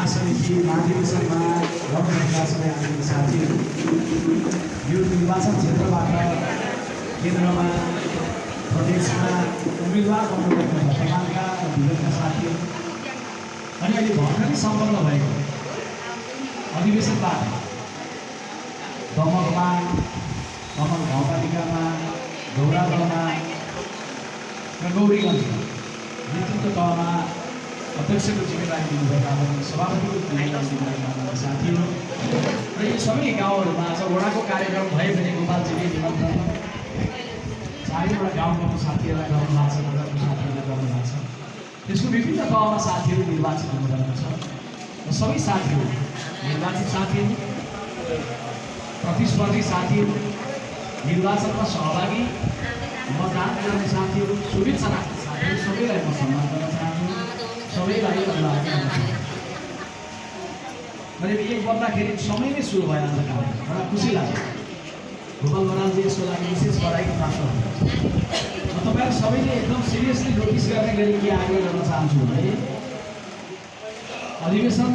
महासमिति महाधिवेशनमा गर्नुभएका सबै आदरणीय साथीहरू, यो निर्वाचन क्षेत्रबाट केन्द्रमा प्रदेशमा उम्मेदवार बन्नुभएका वर्तमानका विगतका साथीहरू अनि अहिले भर्खरै सम्पन्न भएको अधिवेशनबाट दमकमा, दमक गाउँपालिकामा, गौरादहमा र गौरीगञ्जमा नेतृत्व तहमा अध्यक्षको जिम्मेवारी दिनुभएका सभापतिको जिम्मेवारी दिनुभएका साथीहरू र यी सबै गाउँहरूमा आज वडाको कार्यक्रम भयो भने गोपालजीले निमन्त्रण चारैवटा गाउँको साथीहरूलाई गर्नु भएको छ, नगरको साथीहरूलाई गर्नु भएको छ। त्यसको विभिन्न तहमा साथीहरू निर्वाचित हुनुभएको छ र सबै साथीहरू, निर्वाचित साथीहरू, प्रतिस्पर्धी साथीहरू, निर्वाचनमा सहभागी मतदान गर्ने साथीहरू, शुभेच्छा राख्ने साथीहरू सबैलाई म सम्मान गर्न चाहन्छु। सबैलाई धन्यवाद दिन चाहन्छु। मैले एक बन्दाखेरि समयमै सुरु भयो आज कार्यक्रम, बडा खुसी लाग्यो। गोपाल बरालजी यसको लागि विशेष बधाईको पात्र हुनुहुन्छ। म तपाईँहरू सबैले एकदम सिरियसली नोटिस गर्ने गरी के आग्रह गर्न चाहन्छु भने अधिवेशन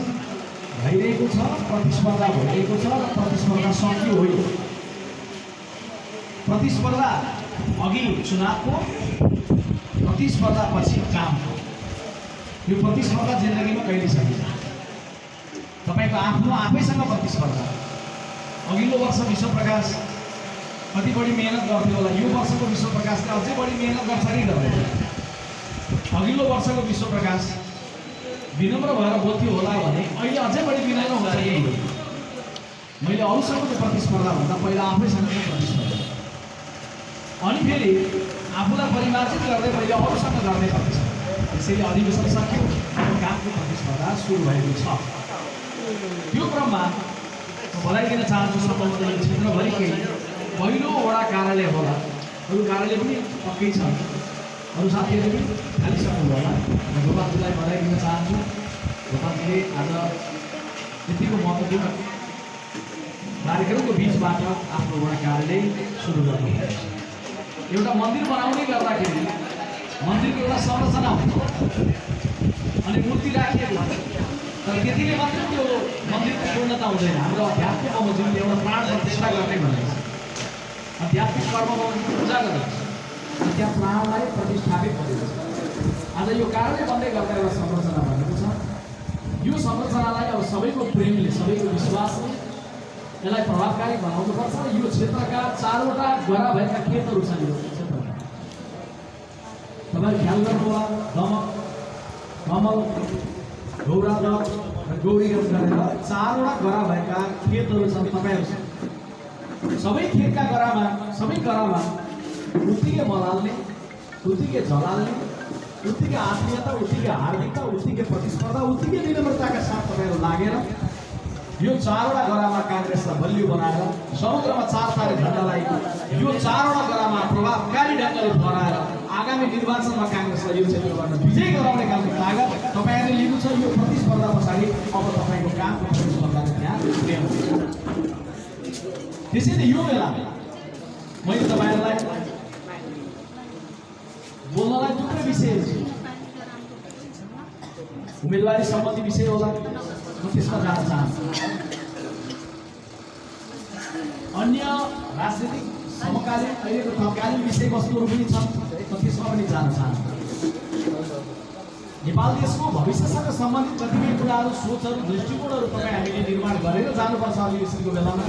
भइरहेको छ, प्रतिस्पर्धा भइरहेको छ र प्रतिस्पर्धा सकियो होइन। प्रतिस्पर्धा अघि चुनावको, प्रतिस्पर्धा पछि कामको। यो प्रतिस्पर्धा जिन्दगीमा कहिले सकिन्छ? तपाईँको आफ्नो आफैसँग प्रतिस्पर्धा। अघिल्लो वर्ष विश्वप्रकाश कति बढी मेहनत गर्थ्यो होला, यो वर्षको विश्वप्रकाशले अझै बढी मेहनत गर्छ कि गर्दैन? अघिल्लो वर्षको विश्वप्रकाश विनम्र भएर बोल्थ्यो होला भने अहिले अझै बढी विनम्र हुन्छ कि? मैले अरूसँगको प्रतिस्पर्धा भन्दा पहिला आफैसँग प्रतिस्पर्धा, अनि फेरि आफूलाई परिमार्जित गर्दै मैले अरूसँग गर्ने प्रतिस्पर्धा। त्यसैले अधिवेशन सक्यो, कामको प्रतिस्पर्धा सुरु भएको छ। त्यो क्रममा म बधाई दिन चाहन्छु सम्बन्धित यो क्षेत्रभरिकै पहिलो वडा कार्यालय होला, अरू कार्यालय पनि पक्कै छ, अरू साथीहरूले पनि थालिसक्नु होला। म गोपालजीलाई बधाई दिन चाहन्छु। गोपालजीले आज यतिको महत्त्वपूर्ण कार्यक्रमको बिचबाट आफ्नो वडा कार्यालय सुरु गर्नुभएको छ। एउटा मन्दिर बनाउने गर्दाखेरि मन्दिरको एउटा संरचना हुन्छ अनि मूर्ति राखिएको हुन्छ, तर त्यतिले मात्र त्यो मन्दिरको पूर्णता हुँदैन। हाम्रो आध्यात्मिक बमोजिमले एउटा प्राण प्रतिष्ठा गर्ने भनेको छ, आध्यात्मिक कर्म बमोजिमको पूजा गरेको छ, त्यहाँ प्राणलाई प्रतिष्ठापित गरेको छ। आज यो कार्यालय बन्दै गर्दा एउटा संरचना बनेको छ। यो संरचनालाई अब सबैको प्रेमले, सबैको विश्वासले यसलाई प्रभावकारी बनाउनुपर्छ र यो क्षेत्रका चारवटा गरा भएका खेतहरू छन्। यो क्षेत्रमा तपाईँ ख्याल गर्नुहोला, दमक, कमल, गौरादह र गौरीगञ्ज गरेर चारवटा गरा भएका खेतहरू छन् तपाईँहरू। सबै खेतका गरामा, सबै गरामा उत्तिकै मलाल्ने, उत्तिकै झलाल्ने, उत्तिकै आत्मीयता, उत्तिकै हार्दिकता, उत्तिकै प्रतिस्पर्धा, उत्तिकै विनम्रताका साथ तपाईँहरू लागेर यो चारवटा गरामा काङ्ग्रेसलाई बलियो बनाएर समुद्रमा 4 तारे झन्डालाई यो चारवटा गरामा प्रभावकारी ढङ्गले फहराएर आगामी निर्वाचनमा काङ्ग्रेसलाई यो क्षेत्रबाट विजय गराउने खालको तागत तपाईँहरूले लिनु छ। यो प्रतिस्पर्धा पछाडि अब तपाईँको कामको प्रतिस्पर्धाले त्यहाँ ल्याउनु। त्यसैले यो बेलामा मैले तपाईँहरूलाई बोल्नलाई थुप्रै विषय उम्मेदवारी सम्बन्धी विषय होला, म त्यसमा जान चाहन्छु। अन्य राजनीतिक समकालीन अहिलेको तत्कालीन विषयवस्तुहरू पनि छन्, म त्यसमा पनि जान चाहन्छु। नेपाल देशको भविष्यसँग सम्बन्धित कतिपय कुराहरू, सोचहरू, दृष्टिकोणहरू तपाईँ हामीले निर्माण गरेर जानुपर्छ अधिवेशनको बेलामा।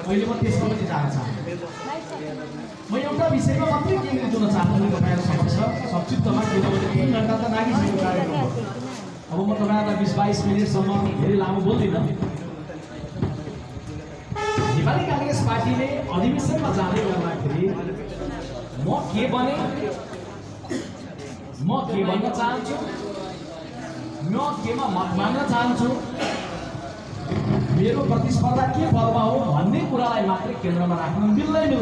अहिले म त्यसमा पनि जान चाहन्छु। म एउटा विषयमा मात्रै केन्द्रित हुन चाहन्छु तपाईँहरू समक्ष संक्षिप्तमा, किनभने 3 घन्टा त नागिसकेको कार्यक्रम हो। अब म तपाईँहरूलाई 20-22 मिनटसम्म धेरै लामो बोल्दिनँ। नेपाली काङ्ग्रेस पार्टीले अधिवेशनमा जाँदै गर्दाखेरि म के भन्न चाहन्छु, म केमा मत माग्न चाहन्छु, मेरो प्रतिस्पर्धा के पदमा हो भन्ने कुरालाई मात्रै केन्द्रमा राख्न मिल्दैन।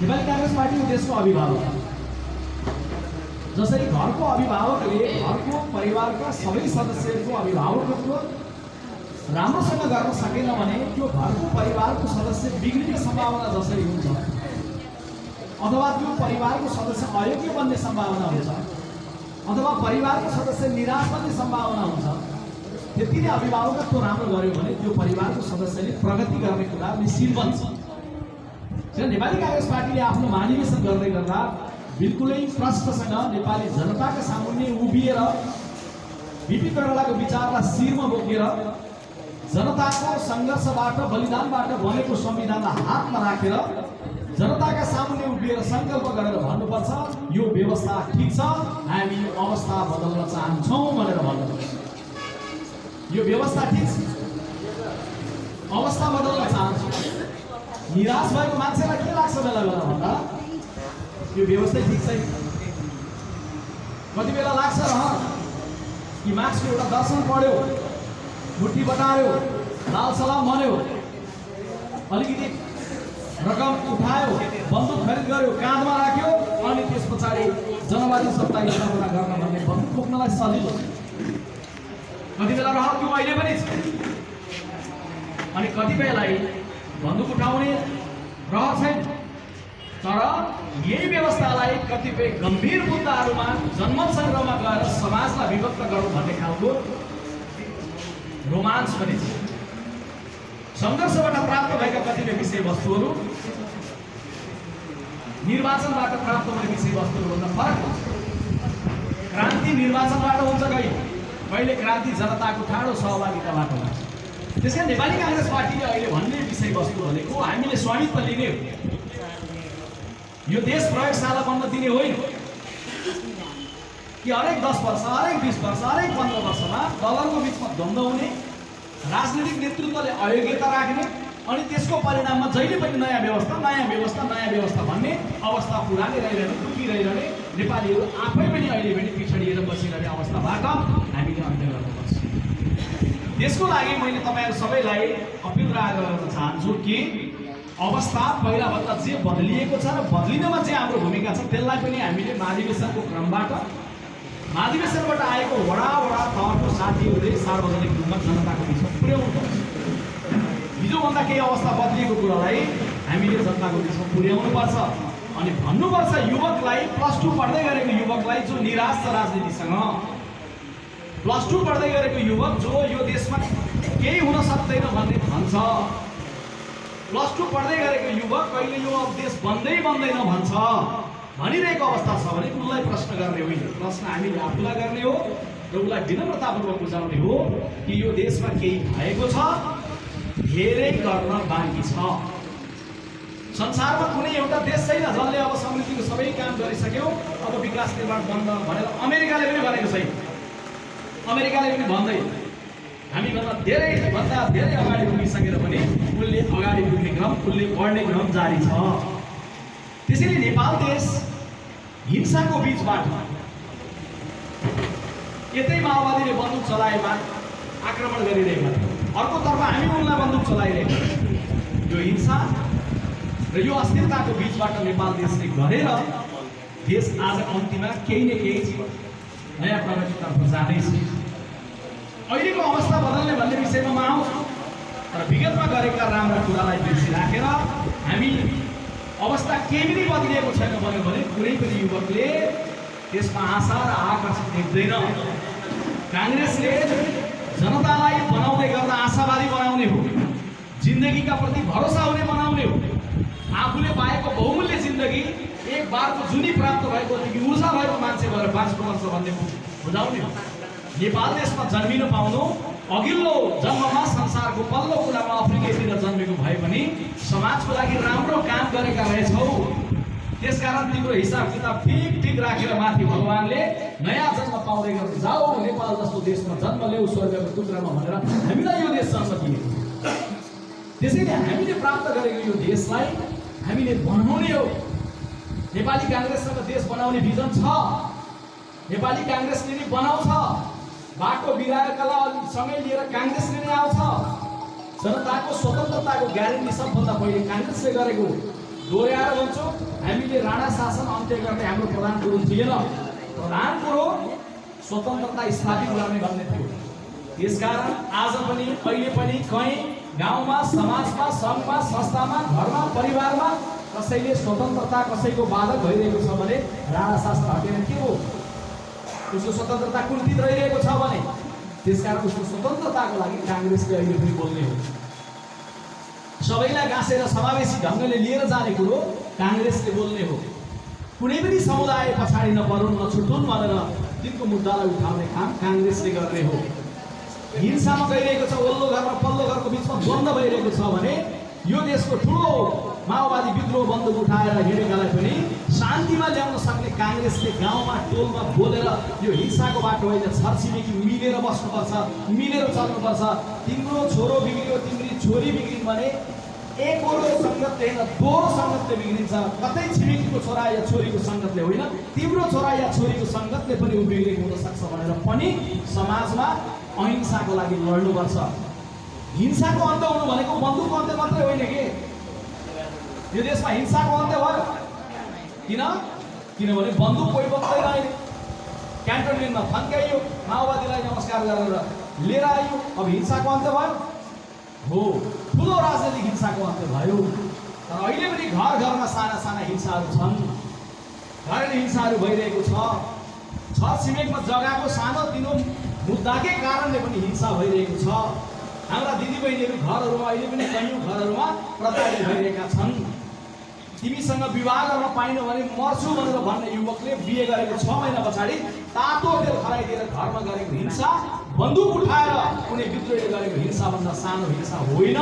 नेपाली काङ्ग्रेस पार्टी देशको अभिभावक, जसरी घरको अभिभावकले घरको परिवारका सबै सदस्यहरूको अभिभावकत्व राम्रोसँग गर्न सकेन भने त्यो घरको परिवारको सदस्य बिग्रिने सम्भावना जसरी हुन्छ अथवा त्यो परिवारको सदस्य अयोग्य बन्ने सम्भावना हुन्छ, अथवा परिवारको सदस्य निराश गर्ने सम्भावना हुन्छ, त्यति नै अभिभावकत्व राम्रो गर्यो भने त्यो परिवारको सदस्यले प्रगति गर्ने कुरा निश्चित बन्छ। नेपाली कांग्रेस पार्टीले आफ्नो महाधिवेशन गर्दै गर्दा बिल्कुलै प्रष्टसँग नेपाली जनताका सामुन्ने उभिएर बिपी कोइरालाको विचारलाई शिरमा बोकेर जनताको सङ्घर्षबाट बलिदानबाट बनेको संविधानलाई हातमा राखेर जनताका सामुन्ने उभिएर सङ्कल्प गरेर भन्नुपर्छ यो व्यवस्था ठिक छ, हामी यो अवस्था बदल्न चाहन्छौँ भनेर भन्नुपर्छ। यो व्यवस्था ठिक छ, अवस्था बदल्न चाहन्छौँ। निराश भएको मान्छेलाई के लाग्छ बेला बेला भन्दा यो व्यवस्था ठिक छैन। कति बेला लाग्छ कि मार्क्सको एउटा दर्शन पढ्यो, मुट्ठी बटार्यो, लाल सलाम भन्यो, अलिकति रकम उठायो, बन्दुक खरिद गर्यो, काँधमा राख्यो, अनि त्यस पछाडि जनवादी सत्ता स्थापना गर्न भन्ने बन्दुक बोक्नलाई सजिलो। कति बेला रह्यो त्यो अहिले पनि छ। अनि कतिपयलाई बन्दुक उठाउने रहर छैन। तर यही व्यवस्थालाई कतिपय गम्भीर मुद्दाहरूमा जनमत सङ्ग्रहमा गएर समाजलाई विभक्त गरौँ भन्ने खालको रोमाञ्च पनि छ। सङ्घर्षबाट प्राप्त भएका कतिपय विषयवस्तुहरू निर्वाचनबाट प्राप्त हुने विषयवस्तुहरूभन्दा फरक हुन्छ। क्रान्ति निर्वाचनबाट हुन्छ, कहिले क्रान्ति जनताको ठाडो सहभागिताबाट हुन्छ। त्यसकारण नेपाली कांग्रेस पार्टीले अहिले भन्ने विषयवस्तु भनेको हामीले स्वामित्व लिने हो। यो देश प्रयोगशाला बन्न दिने होइन कि हरेक 10 वर्ष, हरेक 20 वर्ष, हरेक 15 वर्षमा दलहरूको बिचमा द्वन्द्व हुने, राजनीतिक नेतृत्वले अयोग्यता राख्ने, अनि त्यसको परिणाममा जहिले पनि नयाँ व्यवस्था भन्ने अवस्था पुरानै रहिरहने, दुखी रहिरहने नेपालीहरू आफै पनि अहिले पनि पिछडिएर बसिरहने अवस्थाबाट हामीले अन्त्य गर्नुपर्छ। त्यसको लागि मैले तपाईँहरू सबैलाई अपिल गर्न चाहन्छु कि अवस्था पहिलाभन्दा जे बदलिएको छ र बदलिनमा चाहिँ हाम्रो भूमिका छ, त्यसलाई पनि हामीले महाधिवेशनको क्रमबाट आएको वडा तहको साथीहरूले सार्वजनिक रूपमा जनताको बिचमा पुर्याउनुपर्छ। हिजोभन्दा केही अवस्था बदलिएको कुरालाई हामीले जनताको बिचमा पुर्याउनुपर्छ अनि भन्नुपर्छ युवकलाई, +2 पढ्दै गरेको युवकलाई जो निराश छ राजनीतिसँग, +2 पढ्दै गरेको युवक जो यो देशमा केही हुन सक्दैन भन्ने भन्छ, +2 पढ्दै गरेको युवक कहिले यो देश बन्दैन भन्छ भनिरहेको अवस्था छ भने उसलाई प्रश्न गर्ने होइन। प्रश्न हामीले आफूलाई गर्ने हो र उसलाई विनम्रतापूर्वक बुझाउने हो कि यो देशमा केही भएको छ, धेरै गर्न बाँकी छ। संसारमा कुनै एउटा देश छैन जसले अब समृद्धिको सबै काम गरिसक्यो, अब विकास निर्माण बन्द भनेर अमेरिकाले पनि भनेको छैन। अमेरिकाले पनि भन्दैन, हामीभन्दा धेरै अगाडि पुगिसकेर पनि उसले अगाडि पुग्ने क्रम, उसले बढ्ने क्रम जारी छ। त्यसैले नेपाल देश हिंसाको बीचबाट यतै माओवादीले बन्दुक चलाएमा आक्रमण गरिरहेको थियो, अर्कोतर्फ हामी उनलाई बन्दुक चलाइरहेको यो हिंसा र यो अस्थिरताको बीचबाट नेपाल देशले गरेर देश आज अन्तिममा केही न केही नयाँ प्रगतितर्फ जाँदैछ। अहिलेको अवस्था बदल्ने भन्ने विषयमा म आउँछु, तर विगतमा गरेका राम्रा कुरालाई बिर्सिराखेर हामी अवस्था केही पनि बदलिएको छैन भन्यो भने कुनै पनि युवकले त्यसमा आशा र आकर्षण देख्दैन। काङ्ग्रेसले जनतालाई बनाउँदै गर्दा आशावादी बनाउने हो, जिन्दगीका प्रति भरोसा हुने बनाउने हो, आफूले पाएको बहुमूल्य जिन्दगी एक बारको जुनी प्राप्त भएको ऊर्जा भएको मान्छे भएर बाँच्नुपर्छ भन्ने बुझाउने हो। नेपाल देशमा जन्मिन पाउनु अघिल्लो जन्ममा संसारको पल्लो कुरामा अफ्रिकातिर जन्मेको भए पनि समाजको लागि राम्रो काम गरेका रहेछौ, त्यसकारण तिम्रो हिसाब किताब ठिक राखेर माथि भगवानले नयाँ जन्म पाउँदै गर्नु जाऊ, नेपाल जस्तो देशमा जन्म ल्याऊ स्वर्गको टुक्रामा भनेर हामीलाई यो देश जन्म दिएको। त्यसैले हामीले प्राप्त गरेको यो देशलाई हामीले बनाउने हो। नेपाली काङ्ग्रेससँग देश बनाउने भिजन छ, नेपाली काङ्ग्रेसले नै बनाउँछ, बाटो बिराएकालाई सँगै लिएर काङ्ग्रेसले नै आउँछ। जनताको स्वतन्त्रताको ग्यारेन्टी सबभन्दा पहिले काङ्ग्रेसले गरेको। दोहोऱ्याएर भन्छु, हामीले राणा शासन अन्त्य गर्ने हाम्रो प्रधान कुरो थिएन, प्रधान कुरो स्वतन्त्रता स्थापित गर्ने भन्ने थियो। त्यसकारण आज पनि अहिले पनि कहीँ गाउँमा, समाजमा, सङ्घमा, संस्थामा, घरमा, परिवारमा कसैले स्वतन्त्रता कसैको बाधक भइरहेको छ भने राणा शासन हटेर के हो? उसको स्वतन्त्रता कुण्ठित रहिरहेको छ भने त्यसकारण उसको स्वतन्त्रताको लागि काङ्ग्रेसले अहिले पनि बोल्ने हो। सबैलाई गाँसेर समावेशी ढङ्गले लिएर जाने कुरो काङ्ग्रेसले बोल्ने हो। कुनै पनि समुदाय पछाडि नपरुन् नछुटुन् भनेर दिनको मुद्दालाई उठाउने काम काङ्ग्रेसले गर्ने हो। हिंसामा गइरहेको छ, वल्लो घर र पल्लो घरको बिचमा द्वन्द्व भइरहेको छ भने यो देशको ठुलो माओवादी विद्रोह बन्दुक उठाएर हिँडेकालाई पनि शान्तिमा ल्याउन सक्ने काङ्ग्रेसले गाउँमा टोलमा बोलेर यो हिंसाको बाटो होइन, छरछिमेकी मिलेर बस्नुपर्छ, मिलेर चल्नुपर्छ। तिम्रो छोरो बिग्रियो, तिम्री छोरी बिग्रिन् भने एकरो सङ्गतले होइन दोहोरो सङ्गतले बिग्रिन्छ। कतै छिमेकीको छोरा या छोरीको सङ्गतले होइन, तिम्रो छोरा या छोरीको सङ्गतले पनि बिग्रेको हुन सक्छ भनेर पनि समाजमा अहिंसाको लागि लड्नुपर्छ। हिंसाको अन्त्य हुनु भनेको बन्दुकको अन्त्य मात्रै होइन कि यो देशमा हिंसाको अन्त्य भयो। किनभने बन्दुक कोही बोक्दैन अहिले। क्यान्टोनमेन्टमा थन्काइयो, माओवादीलाई नमस्कार गरेर लिएर आइयो, अब हिंसाको अन्त्य भयो हो। ठुलो राजनैतिक हिंसाको अन्त्य भयो। तर अहिले पनि घर घरमा साना साना हिंसाहरू छन्, घरेलु हिंसाहरू भइरहेको छ। छिमेकमा जग्गाको सानोतिनो मुद्दाकै कारणले पनि हिंसा भइरहेको छ। हाम्रा दिदीबहिनीहरू घरहरूमा अहिले पनि कैयौँ घरहरूमा प्रताडित भइरहेका छन्। तिमीसँग विवाह गर्न पाइनौ भने मर्छु भनेर भन्ने युवकले बिहे गरेको 6 महिना पछाडि तातो तेल खराइदिएर घरमा गरेको हिंसा बन्दुक उठाएर कुनै विद्रोहीले गरेको हिंसाभन्दा सानो हिंसा होइन।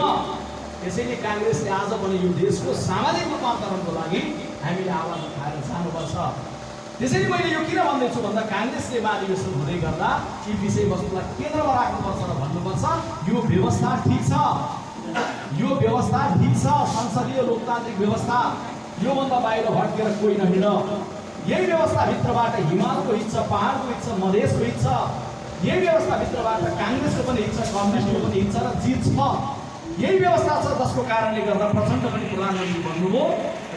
त्यसैले काङ्ग्रेसले आज पनि यो देशको सामाजिक रूपान्तरणको लागि हामीले आवाज उठाएर जानुपर्छ। त्यसैले मैले यो किन भन्दैछु भन्दा काङ्ग्रेसले महाधिवेशन हुँदै गर्दा यी विषयवस्तुलाई केन्द्रमा राख्नुपर्छ र भन्नुपर्छ यो व्यवस्था ठिक छ, यो व्यवस्था ठिक छ, संसदीय लोकतान्त्रिक व्यवस्था, योभन्दा बाहिर भड्केर कोही नहिँड। यही व्यवस्थाभित्रबाट हिमालको हित छ, पहाडको हित छ, मधेसको हित छ। यही व्यवस्थाभित्रबाट काङ्ग्रेसको पनि हित छ, कम्युनिस्टको पनि हित छ र जित छ। यही व्यवस्था छ जसको कारणले गर्दा प्रचण्ड पनि प्रधानमन्त्री बन्नुभयो,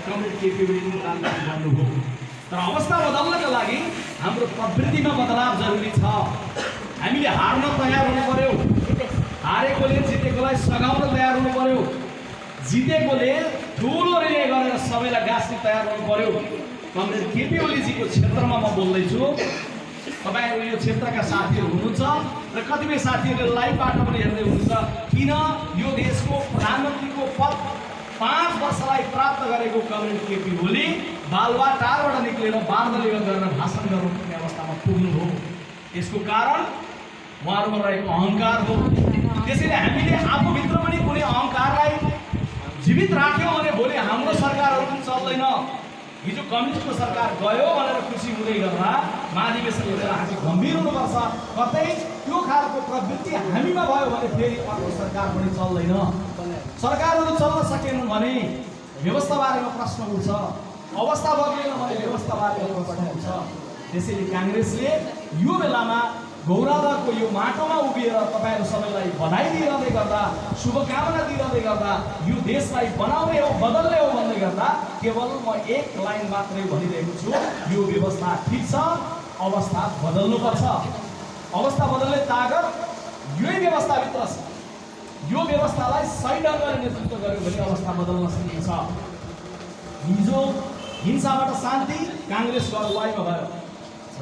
कमरेड केपी पनि प्रधानमन्त्री बन्नुभयो। तर अवस्था बदल्नका लागि हाम्रो प्रवृत्तिमा बदलाव जरुरी छ। हामीले हार्न तयार हुनु पर्यो, हारेकोले जितेकोलाई सघाउन तयार हुनु पर्यो, जितेकोले ठुलो रिले गरेर सबैलाई गाँस्ने तयार हुनु पर्यो। कमरेड केपी ओलीजीको क्षेत्रमा म बोल्दैछु। तपाईँहरू यो क्षेत्रका साथीहरू हुनुहुन्छ र कतिपय साथीहरूले लाइभबाट पनि हेर्दै हुनुहुन्छ। किन यो देशको प्रधानमन्त्रीको पद 5 वर्षलाई प्राप्त गरेको कमरेड केपी ओली बालुवाटारबाट निक्लेर बार्दलीमा गरेर भाषण गर्नुपर्ने अवस्थामा पुग्नु हो। यसको कारण उहाँहरूमा रहेको अहङ्कार हो। त्यसैले हामीले आफूभित्र पनि कुनै अहङ्कारलाई जीवित राख्यौँ भने भोलि हाम्रो सरकारहरू पनि चल्दैन। हिजो कम्युनिस्टको सरकार गयो भनेर खुसी हुँदै गर्दा महाधिवेशन हेरेर हामी गम्भीर हुनुपर्छ। कतै त्यो खालको प्रवृत्ति हामीमा भयो भने फेरि अर्को सरकार पनि चल्दैन। सरकारहरू चल्न सकेनन् भने व्यवस्थाबारेमा प्रश्न उठ्छ, अवस्था बदलेन भने व्यवस्थाबारेमा प्रश्न उठ्छ। त्यसैले काङ्ग्रेसले यो बेलामा गौरवको यो माटोमा उभिएर तपाईँहरू सबैलाई बधाई दिइरहँदै गर्दा, शुभकामना दिइरहँदै गर्दा, यो देशलाई बनाउने हो, बदल्ने हो भन्दै गर्दा केवल म एक लाइन मात्रै भनिरहेको छु, यो व्यवस्था ठिक छ, अवस्था बदल्नुपर्छ। अवस्था बदल्ने तागत यही व्यवस्थाभित्र छ। यो व्यवस्थालाई सही ढङ्गले नेतृत्व गर्यो भने अवस्था बदल्न सकिन्छ। हिजो हिंसाबाट शान्ति काङ्ग्रेसको अगुवाईमा भयो,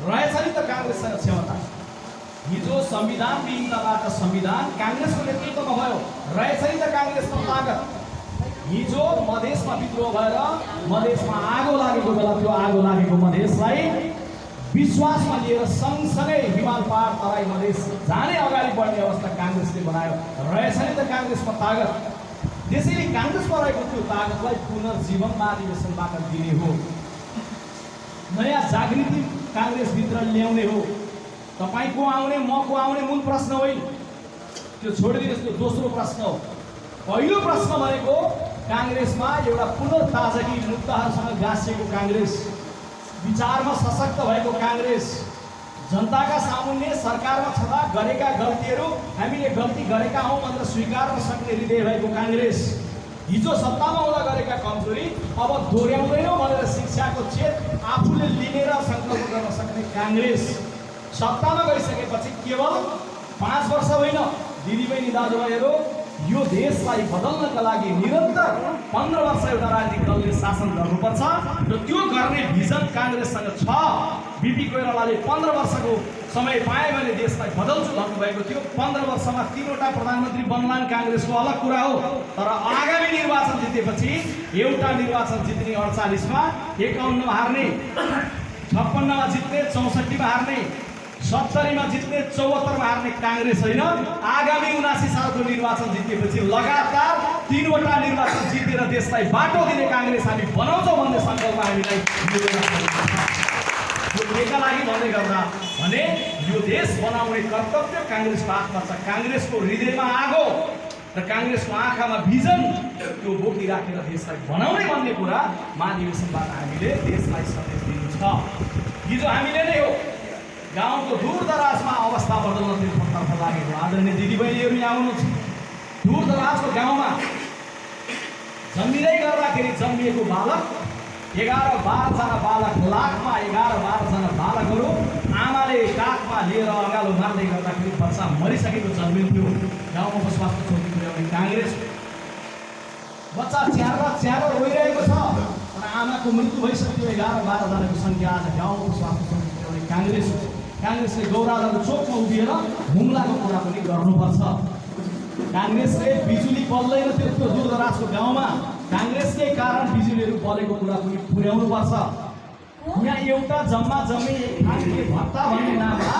रहेछ नि त काङ्ग्रेससँग क्षमता। हिजो संविधान विहीनताबाट संविधान काङ्ग्रेसको नेतृत्वमा भयो, रहेछ नि त काङ्ग्रेसको तागत। हिजो मधेसमा विद्रोह भएर मधेसमा आगो लागेको बेला त्यो आगो लागेको मधेसलाई विश्वासमा लिएर सँगसँगै हिमाल पहाड तराई मधेस जाने अगाडि बढ्ने अवस्था काङ्ग्रेसले बनायो, रहेछ नि त काङ्ग्रेसको तागत। त्यसैले काङ्ग्रेसमा रहेको त्यो तागतलाई पुनर्जीवन महाधिवेशनबाट दिने हो, नयाँ जागृति काङ्ग्रेसभित्र ल्याउने हो। तपाईँको आउने मको आउने मूल प्रश्न होइन, त्यो छोडिदिनुहोस्, त्यो दोस्रो प्रश्न हो। पहिलो प्रश्न भनेको काङ्ग्रेसमा एउटा पुनर्ताजगी, मुद्दाहरूसँग गाँसिएको काङ्ग्रेस, विचारमा सशक्त भएको काङ्ग्रेस, जनताका सामुन्ने सरकारमा छँदा गरेका गल्तीहरू हामीले गल्ती गरेका हौँ भनेर स्वीकार्न सक्ने हृदय भएको काङ्ग्रेस, हिजो सत्तामा हुँदा गरेका कमजोरी अब दोहोऱ्याउँदैनौँ भनेर शिक्षाको चेत आफूले लिनेर सङ्कल्प गर्न सक्ने काङ्ग्रेस, सत्तामा गइसकेपछि केवल 5 वर्ष होइन दिदीबहिनी दाजुभाइहरू, यो देशलाई बदल्नका लागि निरन्तर 15 वर्ष एउटा राजनीतिक दलले शासन गर्नुपर्छ र त्यो गर्ने भिजन काङ्ग्रेससँग छ। बिपी कोइरालाले 15 वर्षको समय पाए भने देशलाई बदल्छु भन्नुभएको थियो। 15 वर्षमा 3वटा प्रधानमन्त्री बन्लान् काङ्ग्रेसको अलग कुरा हो, तर आगामी निर्वाचन जितेपछि एउटा निर्वाचन जित्ने 48 मा, 51 मा हार्ने, 56 मा जित्ने, 64 मा हार्ने, 70 मा जित्ने, 74 मा हार्ने काङ्ग्रेस होइन। आगामी 79 सालको निर्वाचन जितेपछि लगातार 3वटा निर्वाचन जितेर देशलाई बाटो दिने काङ्ग्रेस हामी बनाउँछौँ भन्ने सङ्कल्प हामीलाई का लागि भन्दै गर्दा भने यो देश बनाउने कर्तव्य काङ्ग्रेसको हातमा छ। काङ्ग्रेसको हृदयमा आगो र काङ्ग्रेसको आँखामा भिजन त्यो बोकिराखेर देशलाई बनाउने भन्ने कुरा महाधिवेशनबाट हामीले देशलाई सन्देश दिनु छ। हिजो हामीले नै हो गाउँको दूरदराजमा अवस्था बदल्नतर्फ लागेको। आदरणीय दिदीबहिनीहरू यहाँ आउनुहुन्छ। दूरदराजको गाउँमा जन्मिँदै गर्दाखेरि जन्मिएको बालक 11-12 जना बालक लाखमा 11-12 जना बालकहरू आमाले काखमा लिएर अँगालो मार्दै गर्दाखेरि बच्चा मरिसकेको जन्मिन्थ्यो। गाउँमा बसोबास चौकी पुर्याउने काङ्ग्रेस बच्चा च्यारो रोइरहेको छ, तर आमाको मृत्यु भइसक्यो। 11-12 जनाको सङ्ख्या आज गाउँमा बसोबास चौकी पुर्याउने काङ्ग्रेसले गौरालाको चोकमा उभिएर हुम्लाको कुरा पनि गर्नुपर्छ। काङ्ग्रेसले बिजुली बल्दैन थियो त्यो दूरदराजको गाउँमा, काङ्ग्रेसकै कारण बिजुलीहरू बलेको कुरा पनि पुर्याउनुपर्छ। यहाँ एउटा जम्मी खालको भत्ता भन्ने नाममा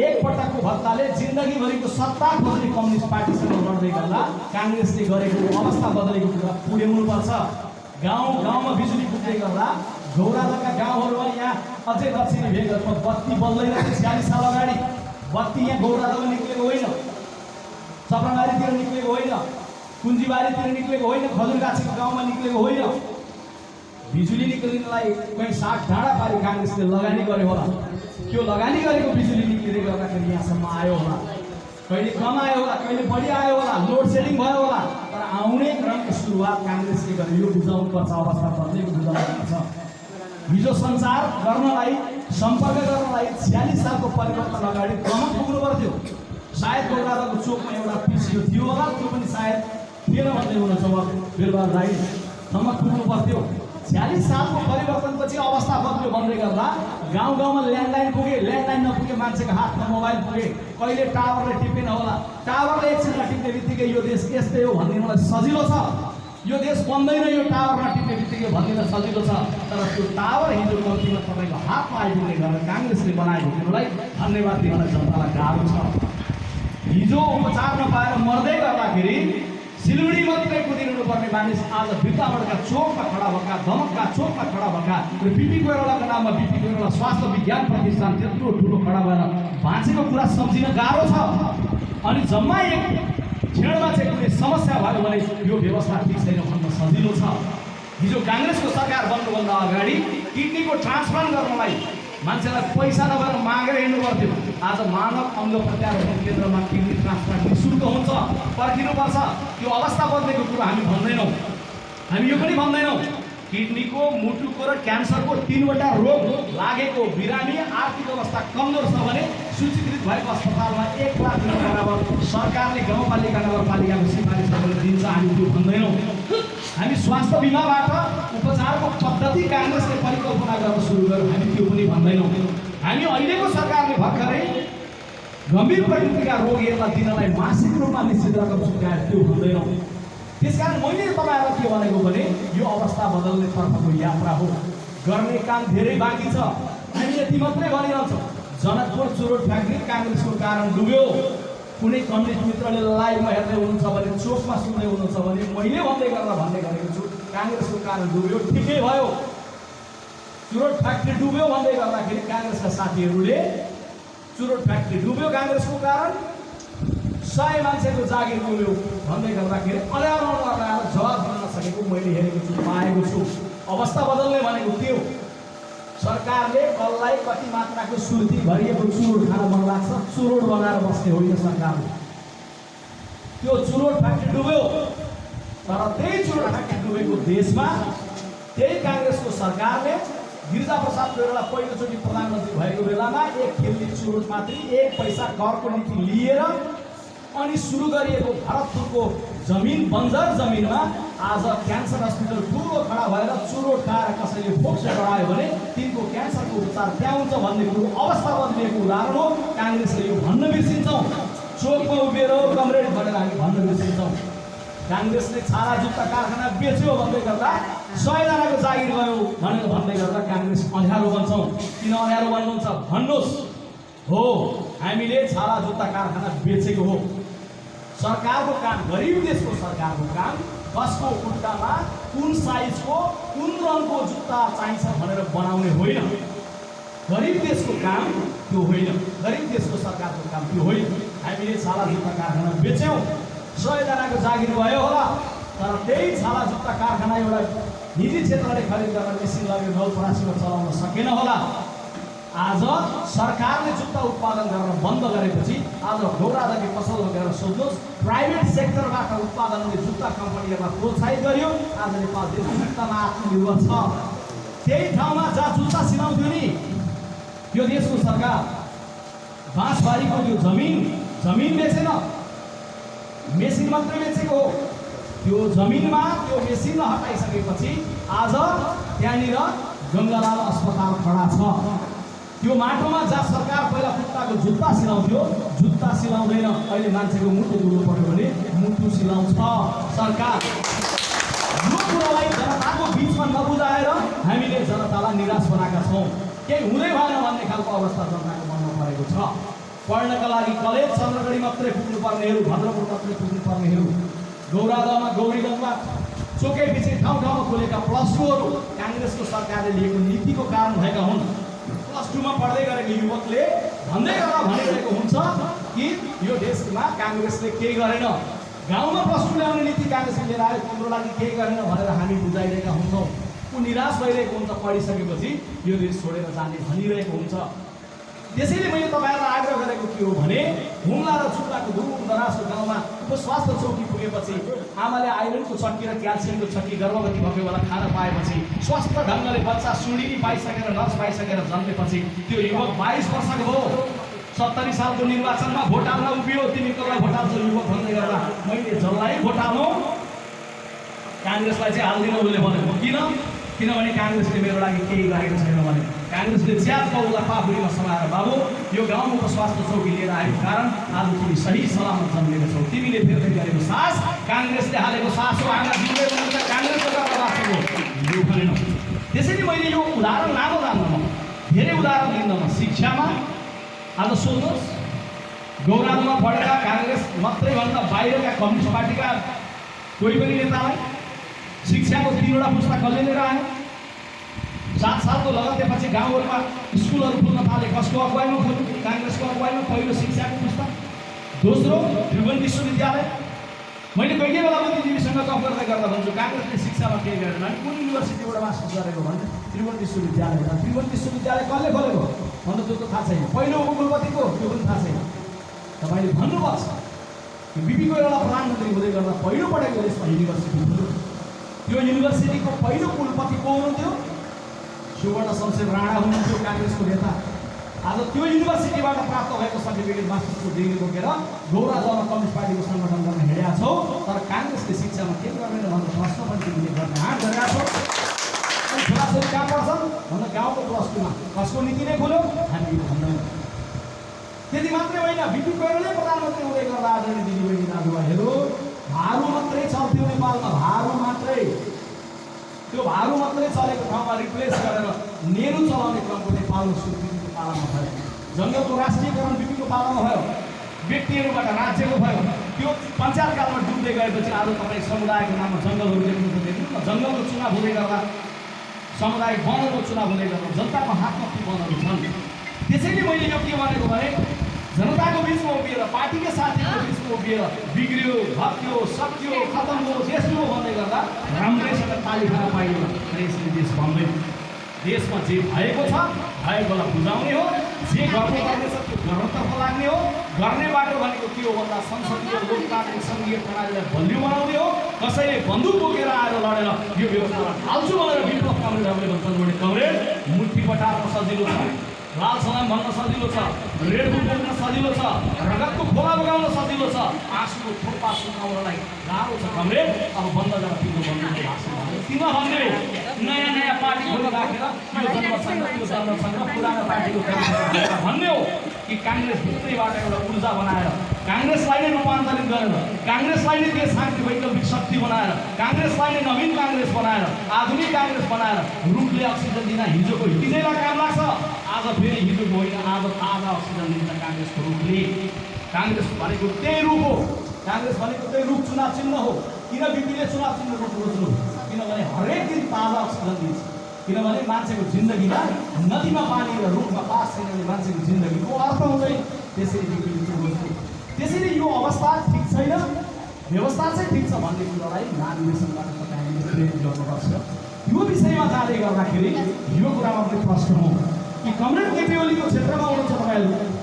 एकपटकको भत्ताले जिन्दगीभरिको सत्ता खोज्ने कम्युनिस्ट पार्टीसँग लड्दै गर्दा काङ्ग्रेसले गरेको अवस्था बदलेको कुरा पुर्याउनुपर्छ। गाउँमा बिजुली पुग्दै गर्दा गौरालाका गाउँहरूमा यहाँ अझै दक्षिणी भेगहरूमा बत्ती बल्दैन। 46 साल अगाडि बत्ती यहाँ गौरालामा निक्लेको होइन, चक्रबारीतिर निक्लेको होइन, कुञ्जीबारीतिर निक्लेको होइन, खजुरगाछीको गाउँमा निक्लेको होइन। बिजुली निक्लिनलाई कहीँ 60 डाँडा पारी काङ्ग्रेसले लगानी गर्यो होला। त्यो लगानी गरेको बिजुली निक्लिँदै गर्दाखेरि यहाँसम्म आयो होला, कहिले कम आयो होला, कहिले बढी आयो होला, लोड सेडिङ भयो होला, तर आउने क्रमको सुरुवात काङ्ग्रेसले गर्यो। यो बुझाउनुपर्छ, अवस्था बदलेको बुझाउनुपर्छ। हिजो सञ्चार गर्नलाई, सम्पर्क गर्नलाई 46 सालको परिवर्तन अगाडि क्रम पुग्नु पर्थ्यो। सायद गौरालाको चोकमा एउटा पिसियो थियो होला, त्यो पनि सायद थिएन भन्दै हुनुहुन्छ बिरबहादुर राईसम्म पुग्नु पर्थ्यो। 46 सालको परिवर्तनपछि अवस्था बदल्यो भन्दै गर्दा गाउँमा ल्यान्डलाइन पुगे, ल्यान्डलाइन नपुगे मान्छेको हातमा मोबाइल पुगे। कहिले टावरले टिपेन होला, टावरले एकछिनमा टिप्ने बित्तिकै यो देश यस्तै हो भन्ने मलाई सजिलो छ। यो देश बन्दैन यो टावरमा टिप्ने बित्तिकै भन्ने सजिलो छ, तर त्यो टावर हिजो कम्तीमा तपाईँको हातमा आइपुग्ने गरेर काङ्ग्रेसले बनाएको दिनलाई धन्यवाद दिन जनतालाई गाह्रो छ। हिजो उपचार नपाएर मर्दै गर्दाखेरि सिलगढी मात्रै कुदिनु पर्ने मानिस आज बिर्तावटका चोकमा खडा भएका, दमकका चोकमा खडा भएका र बिपी कोइरालाको नाममा बिपी कोइराला स्वास्थ्य विज्ञान प्रतिष्ठान त्यत्रो ठुलो खडा भएर बाँचेको कुरा सम्झिन गाह्रो छ। अनि जम्मा एक क्षणमा चाहिँ कुनै समस्या भयो भने यो व्यवस्था ठिक छैन भन्न सजिलो छ। हिजो काङ्ग्रेसको सरकार बन्नुभन्दा अगाडि किडनीको ट्रान्सप्लान्ट गर्नलाई मान्छेलाई पैसा नभएर मागेर हिँड्नु पर्थ्यो। आज मानव अङ्ग प्रत्यारोपण केन्द्रमा किडनी ट्रान्सप्लान्ट निःशुल्क हुन्छ, पर्खिनुपर्छ। त्यो अवस्था बदलेको कुरो हामी भन्दैनौँ, हामी यो पनि भन्दैनौँ। किडनीको, मुटुको र क्यान्सरको 3वटा रोग लागेको बिरामी आर्थिक अवस्था कमजोर छ भने सूचीकृत भएको अस्पतालमा 1 लाख रुपियाँ बराबर सरकारले गाउँपालिका नगरपालिकाको सिफारिस गरेर दिन्छ। हामी त्यो भन्दैनौँ। हामी स्वास्थ्य बिमाबाट उपचारको पद्धति काङ्ग्रेसले परिकल्पना गर्न सुरु गर्यो, हामी त्यो पनि भन्दैनौँ। हामी अहिलेको सरकारले भर्खरै गम्भीर प्रकृतिका रोगीहरूलाई दिनलाई मासिक रूपमा निश्चित रकम छुट्याएर त्यो भन्दैनौँ। त्यसकारण मैले तपाईँहरूलाई के भनेको भने यो अवस्था बदल्ने तर्फको यात्रा हो, गर्ने काम धेरै बाँकी छ। हामी यति मात्रै भनिरहन्छौँ, जनकपुर चुरोट फ्याक्ट्री काङ्ग्रेसको कारण डुब्यो। कुनै कम्युनिस्ट मित्रले लाइभमा हेर्दै हुनुहुन्छ भने, चोकमा सुन्दै हुनुहुन्छ भने मैले भन्दै गरेर भन्ने गरेको छु, काङ्ग्रेसको कारण डुब्यो। ठिकै भयो, चुरोट फ्याक्ट्री डुब्यो भन्दै गर्दाखेरि काङ्ग्रेसका साथीहरूले चुरोट फ्याक्ट्री डुब्यो काङ्ग्रेसको कारण, 100 मान्छेको जागिर डुब्यो भन्दै गर्दाखेरि अल्याउन लगाएर जवाब दिन नसकेको मैले हेरेको छु, पाएको छु। अवस्था बदल्ने भनेको त्यो सरकारले कसलाई कति मात्राको सुर्ती भरिएको चुरोट खान मन लाग्छ, चुरोट बनाएर बस्ने होइन सरकारले। त्यो चुरोट फ्याक्ट्री डुब्यो, तर त्यही चुरोट फ्याक्ट्री डुबेको देशमा त्यही काङ्ग्रेसको सरकारले गिरिजाप्रसाद कोइराला पहिलोचोटि प्रधानमन्त्री भएको बेलामा 1 खेल्ने चुरोट मात्रै 1 पैसा करको नीति लिएर अनि सुरु गरिएको भरतपुरको जमिन बन्जर जमिनमा आज क्यान्सर हस्पिटल ठुलो खडा भएर चुरोट खाएर कसैले फोक्सो गरायो भने तिनको क्यान्सरको उपचार त्यहाँ हुन्छ भन्ने कुरो अवस्था बदलिएको उदाहरण हो। काङ्ग्रेसले यो भन्न बिर्सिन्छौँ, चोकमा उभिएर कमरेड भनेर हामी भन्न बिर्सिन्छौँ। काङ्ग्रेसले छाला जुत्ता कारखाना बेच्यो भन्दै गर्दा 100 जनाको जागिर गयो भनेर भन्दै गर्दा काङ्ग्रेस अँध्यारो बन्छौँ। किन अँध्यारो बन्नुहुन्छ भन्नुहोस्? हो, हामीले छाला जुत्ता कारखाना बेचेको हो। सरकारको काम, गरिब देशको सरकारको काम कसको खुट्टामा कुन साइजको कुन रङको जुत्ता चाहिन्छ भनेर बनाउने होइन। गरिब देशको काम त्यो होइन, गरिब देशको सरकारको काम त्यो होइन। हामीले छाला जुत्ता कारखाना बेच्यौँ, 100 जनाको जागिर भयो होला, तर त्यही छाला जुत्ता कारखाना एउटा निजी क्षेत्रले खरिद गरेर मेसिन लगेर नौपरासीमा चलाउन सकेन होला। आज सरकारले जुत्ता उत्पादन गर्न बन्द गरेपछि आज गौरादकी पसल गएर सोध्नुहोस्, प्राइभेट सेक्टरबाट उत्पादन हुने जुत्ता कम्पनीहरूलाई प्रोत्साहित गरियो। आज नेपाल देश जुत्तामा आत्मनिर्भर छ। त्यही ठाउँमा जहाँ जुत्ता सिलाउँथ्यो नि यो देशको सरकार, बाँसबारीको त्यो जमिन बेचेन, मेसिन मात्रै बेचेको हो। त्यो जमिनमा त्यो मेसिन हटाइसकेपछि आज त्यहाँनिर गङ्गालाल अस्पताल खडा छ। त्यो माटोमा जहाँ सरकार पहिला खुट्टाको जुत्ता सिलाउँथ्यो, जुत्ता सिलाउँदैन। अहिले मान्छेको मुटु दुलो पर्यो भने मुटु सिलाउँछ सरकार। यो कुरालाई जनताको बिचमा नबुझाएर हामीले जनतालाई निराश बनाएका छौँ। केही हुँदै भएन भन्ने खालको अवस्था जनताको मनमा परेको छ। पढ्नका लागि कलेज चन्द्रगढी मात्रै पुग्नुपर्नेहरू, भद्रपुर मात्रै पुग्नुपर्नेहरू, गौरादहमा गौरीगञ्जमा चोकै पछि ठाउँ ठाउँमा खोलेका +2हरू काङ्ग्रेसको सरकारले लिएको नीतिको कारण भएका हुन्। +2मा पढ्दै गरेको युवकले भन्दै गर्दा भनिरहेको हुन्छ कि यो देशमा काङ्ग्रेसले केही गरेन। गाउँमा +2 ल्याउने नीति काङ्ग्रेसले लिएर आयो, तिम्रो लागि केही गरेन भनेर हामी बुझाइरहेका हुन्छौँ। ऊ निराश भइरहेको हुन्छ, पढिसकेपछि यो देश छोडेर जाने भनिरहेको हुन्छ। त्यसैले मैले तपाईँहरूलाई आग्रह गरेको के हो भने हुम्ला र चुक्राको दूरदराजको गाउँमा उपस्वास्थ्य चौकी पुगेपछि आमाले आइरनको चक्की र क्याल्सियमको चक्की गर्भवती भएको बेला खान पाएपछि स्वस्थ ढङ्गले बच्चा सुडिनी पाइसकेर नर्स पाइसकेर जन्मेपछि त्यो युवक 22 वर्षको हो। 70 सालको निर्वाचनमा भोट हाल्न उभियो, तिमी कसलाई भोट हाल्छौ युवक भन्दै गर्दा मैले जसलाई भोट हाल्नु काङ्ग्रेसलाई चाहिँ हाल्दिनँ उसले भनेको। किनभने काङ्ग्रेसले मेरो लागि केही गरेको छैन भने। काङ्ग्रेसले च्याप्प उसलाई पाखुरीमा समाएर बाबु यो गाउँमा उपस्वास्थ्य चौकी लिएर आएको कारण आज तिमी सही सलामत जन्मेको छौ। तिमीले फेर्दै गरेको सास काङ्ग्रेसले हालेको सास हो। आमा जिउँदै हुनुहुन्छ काङ्ग्रेसको गर्दाको यो भनेन। त्यसैले मैले यो उदाहरण लामो जान्न, धेरै उदाहरण दिन्न। शिक्षामा आज सोध्नुहोस्, गौरादमा पढेका काङ्ग्रेस मात्रै भन्दा बाहिरका कम्युनिस्ट पार्टीका कोही पनि नेतालाई शिक्षाको 3वटा पुस्ता कसले लिएर आयो? 7 सालको लगत्तेपछि गाउँहरूमा स्कुलहरू खुल्न थाले। कसको अगुवाईमा खोल्यो? काङ्ग्रेसको अगुवाईमा पहिलो शिक्षाको पुस्ता। दोस्रो त्रिभुवन विश्वविद्यालय। मैले कोही कोही बेला पनि तिमीसँग गफ गर्दै गर्दा भन्छु काङ्ग्रेसले शिक्षामा केही गरेन। अनि कुन युनिभर्सिटीबाट मास्टर्स गरेको भने त्रिभुवन विश्वविद्यालय। त्रिभुवन विश्वविद्यालय कसले खोलेको भन्दा त्यो त थाहा छैन। पहिलो उपकुलपतिको त्यो पनि थाहा छैन। तपाईँले भन्नुपर्छ कि बिपी कोइराला प्रधानमन्त्री हुँदै गर्दा पहिलोपटक देशमा युनिभर्सिटी खोल्यो। त्यो युनिभर्सिटीको पहिलो कुलपति को हुनुहुन्थ्यो? सुवर्ण शमशेर राणा हुनुहुन्थ्यो, काङ्ग्रेसको नेता। आज त्यो युनिभर्सिटीबाट प्राप्त भएको सर्टिफिकेट मास्टर्सको डिग्री बोकेर गौरादहमा कम्युनिस्ट पार्टीको सङ्गठन गर्न हिँडेका छौ। तर काङ्ग्रेसले शिक्षामा के गर्दैन भनेर प्रश्न पनि तिमीले गर्ने आँट गरेका छौ। अनि छोराछोरी कहाँ पढ्छन् भन्दा गाउँको +2मा। कसको नीति नै खोल्यो? हामी भन्दैनौँ। त्यति मात्रै होइन, बिपी कोइराला प्रधानमन्त्री हुँदै गर्दा आदरणीय दिदीबहिनी दाजुभाइहरू भारू मात्रै चल्थ्यो नेपालमा, भारू मात्रै। त्यो भारू मात्रै चलेको ठाउँमा रिप्लेस गरेर नेहरू चलाउने क्रमको नेपालको स्वीकृतिको पालामा भयो। जङ्गलको राष्ट्रियकरण बिपीको पालामा भयो, व्यक्तिहरूबाट राज्यको भयो। त्यो पञ्चायतकालमा डुब्दै गएपछि आज तपाईँ समुदायको नाममा जङ्गलहरू देख्नु न। जङ्गलको चुनाव हुँदै गर्दा, सामुदायिक वनहरूको चुनाव हुँदै गर्दा जनताको हातमा ती वनहरू छन्। त्यसैले मैले यो के भनेको भने जनताको बिचमा उभिएर, पार्टीका साथीको बिचमा उभिएर बिग्रियो, भत्कियो, सकियो, खतम हो, देश हो भन्दै गर्दा राम्रैसँग ताली खान पाइयो भने यसले देश भन्दैन। देशमा जे भएको छ भएकोलाई बुझाउने हो, जे गर्नुपर्ने छ त्यो गर्नतर्फ लाग्ने हो। गर्ने बाटो भनेको के हो भन्दा संसदीय लोकतान्त्रिक सङ्घीय प्रणालीलाई बलियो बनाउने हो। कसैले बन्दुक बोकेर आएर लडेर यो व्यवस्थालाई ढाल्छु भनेर विप्लव कमरेडहरूले भन्छन् भने कमरेड मुठी पटार्न सजिलो छ, लाल सलाम भन्न सजिलो छ, रेड बुल बोक्न सजिलो छ, रगतको खोला बगाउन सजिलो ठुलो छ, आँसुको थोपा सुकाउनलाई गाह्रो छ कमरेड। अब बन्द गर तिम्रो बन्दुकको भाषण भन्यो। तिमीलाई भन्ने हो नयाँ नयाँ पार्टी खोली राखेर यो जन्मसँग त्यो जन्मसँग पुरानो पार्टीको भन्ने हो कि काङ्ग्रेस भित्रैबाट एउटा ऊर्जा बनाएर, काङ्ग्रेसलाई नै रूपान्तरित गरेर, काङ्ग्रेसलाई नै देश शान्ति वैकल्पिक शक्ति बनाएर, काङ्ग्रेसलाई नै नवीन काङ्ग्रेस बनाएर, आधुनिक काङ्ग्रेस बनाएर रुखले अक्सिजन दिन हिजोलाई काम लाग्छ। आज फेरि हिजोको होइन, आज ताजा अक्सिजन दिन्छ काङ्ग्रेसको रुखले। काङ्ग्रेस भनेको त्यही रुख हो, काङ्ग्रेस भनेको त्यही रुख चुनाव चिन्ह हो। किन बिपीले चुनाव चिन्हको खोज्नु? किनभने हरेक दिन ताजा अक्सिजन दिन्छ। किनभने मान्छेको जिन्दगीमा नदीमा पानी र रुखमा बास छैन भने मान्छेको जिन्दगीको अर्थ हुँदैन। त्यसरी बिपीले खोज्नु। त्यसरी यो अवस्था ठिक छैन, व्यवस्था चाहिँ ठिक छ भन्ने कुरालाई महाधिवेशनबाट तपाईँले प्रेरित गर्नुपर्छ। यो विषयमा जाँदै गर्दाखेरि यो कुरामा पनि प्रश्न हो कि कमरेड केपी ओलीको क्षेत्रमा हुनुहुन्छ तपाईँहरू।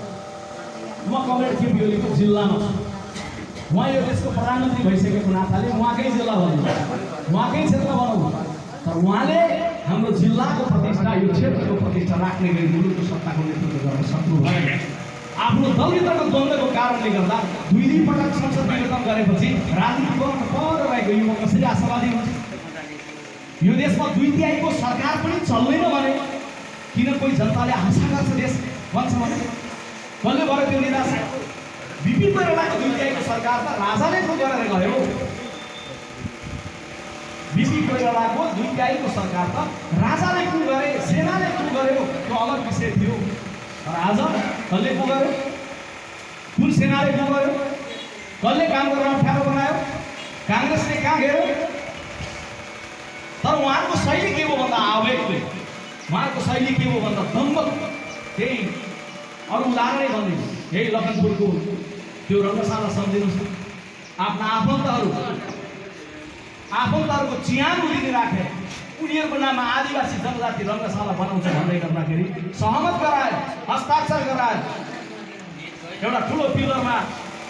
म कमरेड केपी ओलीको जिल्लामा छु। उहाँ यो देशको प्रधानमन्त्री भइसकेको नाताले उहाँकै जिल्ला भन्नु, उहाँकै क्षेत्र बनाउनु। तर उहाँले हाम्रो जिल्लाको प्रतिष्ठा, यो क्षेत्रको प्रतिष्ठा राख्ने गरी मुलुकको सत्ताको नेतृत्व गर्न सक्नु भएन। आफ्नो दलभित्रको द्वन्द्वको कारणले गर्दा दुई पटक संसद निर्वाचन गरेपछि राजनीति गर्न परिरहेको युवा कसरी आशावादी हुन्छ? यो देशमा 2/3 सरकार पनि चल्दैन भने किन कोही जनताले आशा गर्छ देश भन्छ भने? कसले भयो त्यो निराशा? बिपी कोइरालाको 2/3 सरकार त राजाले ठुलो गरेर गयो। बिपी कोइरालाको 2/3 सरकार त राजाले ठुलो गरे, सेनाले ठुलो गर्यो, त्यो अलग विषय थियो। तर आज कसले को गर्यो? कुन सेनाले को गर्यो? कसले काम गर्न अप्ठ्यारो बनायो? काङ्ग्रेसले कहाँ गयो? तर उहाँको शैली के हो भन्दा आवेगले, उहाँको शैली के हो भन्दा दम्भ। त्यही अरू लाग्ने भन्ने यही लखनपुरको त्यो रङ्गशाला सम्झिनुहोस्। आफ्ना आफन्तहरूको चिहान उलिने राखे उनीहरूको नाममा आदिवासी जनजाति रङ्गशाला बनाउँछ भन्दै गर्दाखेरि सहमत गरायो, हस्ताक्षर गरायो। एउटा ठुलो पिलरमा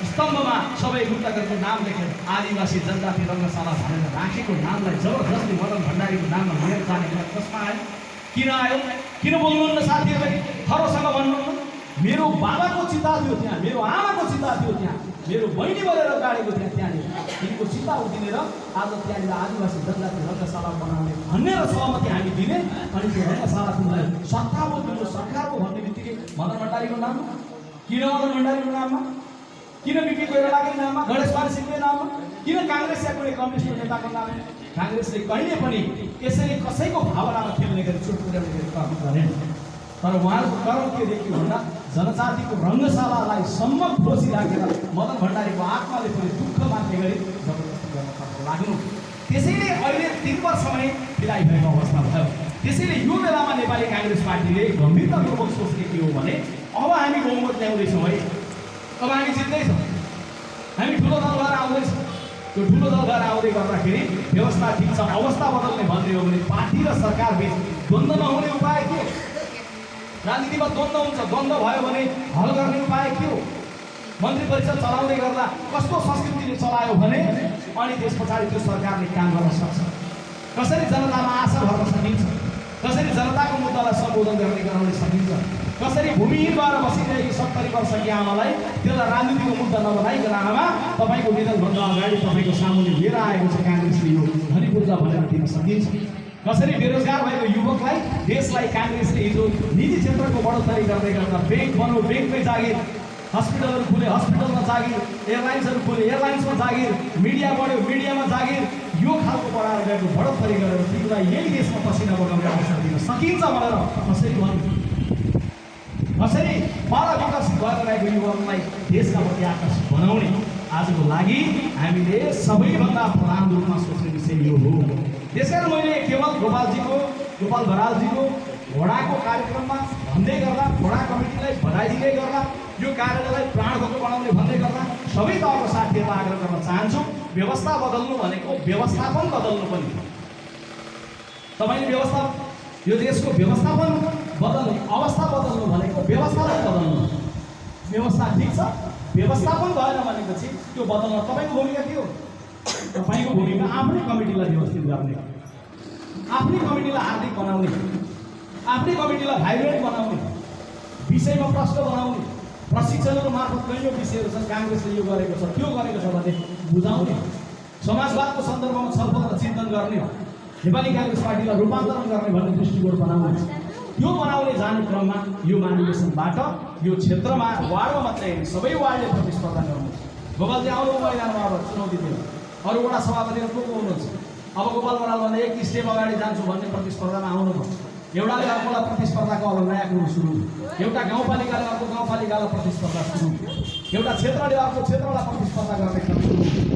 स्तम्भमा सबै मृतकहरूको नाम लेखेर आदिवासी जनजाति रङ्गशाला भनेर राखेको नामलाई जबरजस्ती मदन भण्डारीको नाममा लिएर जाने कुरा कसमा आयो? किन आयो? किन बोल्नुहुन्न साथीहरूले? खरोसँग भन्नुहुन्न। मेरो बाबाको चिता थियो त्यहाँ, मेरो आमाको चिता थियो त्यहाँ, मेरो बहिनी बलेर गाडेको थियो त्यहाँनिर। तिनको चिता उठिनेर आज त्यहाँनिर आदिवासी जनजाति रङ्गशाला बनाउने भनेर सहमति हामी दिने। अनि त्यो रङ्गशालाको सत्ताको त्यो सरकारको भन्ने बित्तिकै मदन भण्डारीको नाम किन? मदन भण्डारीको नाममा किन? बिपी कोइरालाकै नाममा, गणेश मान सिंहको नाममा किन? काङ्ग्रेस या कुनै कम्युनिस्ट नेताको नाममा? काङ्ग्रेसले कहिले पनि यसरी कसैको भावनामा खेल्ने गरी चोट पुर्याउने गरी काम गरेन। तर उहाँको कर्म के देखियो भन्दा जनजातिको रङ्गशालालाई सम्म खोजी राखेर मदन भण्डारीको आत्माले पनि दुःख मान्ने गरी जबरजस्ती गर्न लाग्नु। त्यसैले अहिले 3 वर्षमै फिलाइ भएको अवस्था भयो। त्यसैले यो बेलामा नेपाली काङ्ग्रेस पार्टीले गम्भीरतापूर्वक सोच्ने के हो भने अब हामी बहुमत ल्याउँदैछौँ है, अब हामी जित्दैछौँ, हामी ठुलो दल भएर आउँदैछौँ। त्यो ठुलो दल भएर आउँदै गर्दाखेरि व्यवस्था ठिक छ, अवस्था बदल्ने भन्ने हो भने पार्टी र सरकार बिच द्वन्द्व नहुने उपाय के हो? राजनीतिमा द्वन्द्व हुन्छ, द्वन्द्व भयो भने हल गर्ने उपाय के हो? मन्त्री परिषद चलाउँदै गर्दा कस्तो संस्कृतिले चलायो भने अनि त्यस पछाडि त्यो सरकारले काम गर्न सक्छ? कसरी जनतामा आशा भर्न सकिन्छ? कसरी जनताको मुद्दालाई सम्बोधन गर्ने गराउन सकिन्छ? कसरी भूमिहीन भएर बसिरहेकी 70 वर्षकी आमालाई त्यसलाई राजनीतिको मुद्दा नबनाइकन आमा तपाईँको निधनभन्दा अगाडि तपाईँको सामुन्ने लिएर आएको छ काङ्ग्रेसले यो धनी पूर्जा भनेर दिन सकिन्छ? कसरी बेरोजगार भएको युवकलाई, देशलाई काङ्ग्रेसले हिजो निजी क्षेत्रको बढोत्तरी गर्दै गर्दा ब्याङ्क बनाऊ, ब्याङ्कमै जागिर, हस्पिटलहरू खुले, हस्पिटलमा जागिर, एयरलाइन्सहरू खुले, एयरलाइन्समा जागिर, मिडिया बढ्यो, मिडियामा जागिर, यो खालको बढाएर गएको बढोत्तरी गरेर तिमीलाई यही देशमा पसिना बगाउने अवसर दिन सकिन्छ भनेर कसरी भन्नु? कसरी पर विकसित भएर रहेको युवाहरूलाई देशका प्रति आकर्षित बनाउने? आजको लागि हामीले सबैभन्दा प्रधान रूपमा सोच्ने विषय यो हो। त्यसकारण मैले केवल गोपाल बरालजीको घोडाको कार्यक्रममा भन्दै गर्दा, घोडा कमिटीलाई बधाई दिँदै गर्दा, यो कार्यालयलाई प्राणघातक बनाउने भन्दै गर्दा सबै तहको साथीहरूलाई आग्रह गर्न चाहन्छु, व्यवस्था बदल्नु भनेको व्यवस्थापन बदल्नु पनि। तपाईँले व्यवस्था, यो देशको व्यवस्थापन बदल्ने, अवस्था बदल्नु भनेको व्यवस्थापन बदल्नु। व्यवस्था ठिक छ, व्यवस्थापन भएन भनेपछि त्यो बदल्न तपाईँको भूमिका के हो? तपाईँको भूमिका आफ्नै कमिटीलाई व्यवस्थित गर्ने, आफ्नै कमिटीलाई हार्दिक बनाउने, आफ्नै कमिटीलाई भाइब्रेन्ट बनाउने, विषयमा प्रश्न बनाउने, प्रशिक्षणहरू मार्फत कैयौँ विषयहरू छन् काङ्ग्रेसले यो गरेको छ त्यो गरेको छ भने बुझाउने हो। समाजवादको सन्दर्भमा छलफल र चिन्तन गर्ने हो। नेपाली काङ्ग्रेस पार्टीलाई रूपान्तरण गर्ने भन्ने दृष्टिकोण बनाउने छ। त्यो बनाउने जाने क्रममा यो महाधिवेशनबाट यो क्षेत्रमा वार्डमा मात्रै होइन सबै वार्डले प्रतिस्पर्धा गर्नु। गोपालजी आउनु मैदानमा अब चुनौती दिनु। अरू वडा सभापतिहरू को हुनुहुन्छ? अब गोपाल बरालभन्दा एक स्टेप अगाडि जान्छु भन्ने प्रतिस्पर्धामा आउनु भयो। एउटाले अर्कोलाई प्रतिस्पर्धाको अब नयाँ कुरो सुरु। एउटा गाउँपालिकाले अर्को गाउँपालिकालाई प्रतिस्पर्धा सुरु। एउटा क्षेत्रले अर्को क्षेत्रलाई प्रतिस्पर्धा गर्ने क्रम सुरु।